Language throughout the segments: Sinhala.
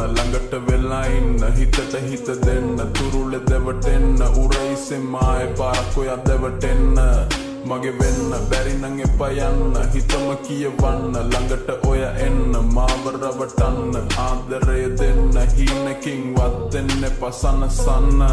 ළඟට වෙලා ඉන්න හිතට හිත දෙන්න තුරුලෙ දෙවටෙන්න උරයිසෙන් මාය පාරක් ඔයා දෙවටෙන්න මගේ වෙන්න බැරි නම් එපා යන්න හිතම කියවන්න ළඟට ඔය එන්න මාව රවටන්න ආදරය දෙන්න හීනකින් වත්ෙන්න එපා සනසන්න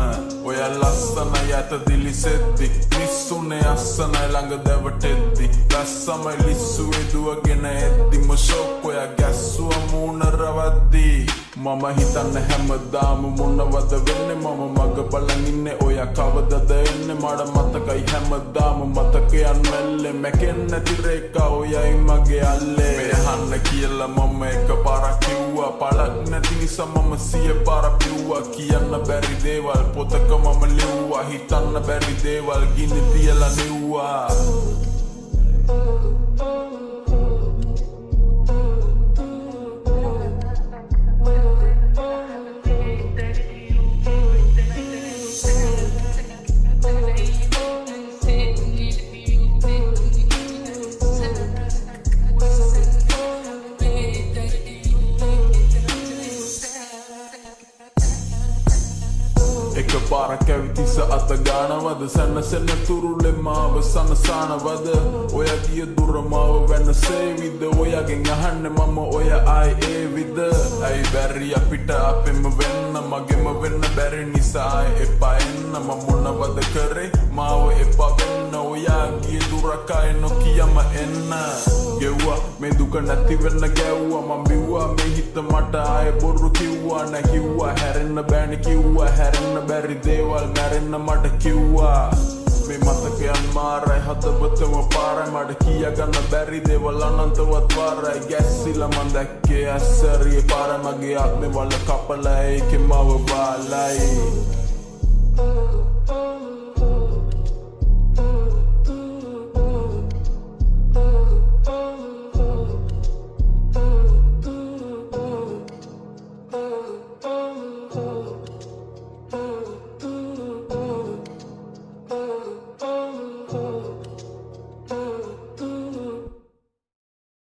ඔය ලස්සන යට දිලිසෙද්දි මිස්සුනේ අස්සනයි ළඟ දෙවටෙද්දි රස්සමයි ලිස්සුවේ දුවගෙන එද්දිම ෂොක් ඔය ගැස්සුව මූණ රවද්දි මම හිතන්න හැමදාම මොනවද වෙන්නේ මම මග බලන් ඉන්නේ ඔය කවදද එන්නේ මට මතකයි හැමදාම මතකයන් මැල්ලේ මැකෙන්නේ නැති රේඛා ඔයයි මගේ අල්ලේ මෙහන්න කියලා මම එකපාරක් කිව්වා පළක් නැති නිසා මම 100 පාරක් කිව්වා කියන්න බැරි දේවල් පොතක මම ලිව්වා හිතන්න බැරි දේවල් ගිනි තියලා නෙව්වා පාරක් ඇවිතිස අත ගානවද සැනසෙන තුරුලෙ මාව සනසනවද ඔය ගිය දුර මාව වෙනසේවිද ඔයගෙන් අහන්න මම ඔය ආයි ඒවිද ඇයි බැරි අපිට අපෙම වෙන්න මගෙම වෙන්න බැරි නිසා එපා එන්න මම මොනවද කරේ මාව එපා වෙන්න ඔයා ගිය දුරකයි නොකියම එන්න ගෙව්වා මේ දුක නැති වෙන්න ගැව්වා මම බිව්වා මේ හිත මට ආයේ බොරු කිව්වා නැකිව්වා හැරෙන්න බෑනේ කිව්වා හැරෙන්න බැරි දේවල් මැරෙන්න මට කිව්වා මේ මතකයන් මාරයි හදවතම පාරයි මට කියගන්න බැරි දේවල් අනන්තවත් වාරයි ගැස්සිලා මං දැක්කේ ඇස්සරියේ පාර මගේ ආත්මේ වල කපලා ඒකේ මව බාලයි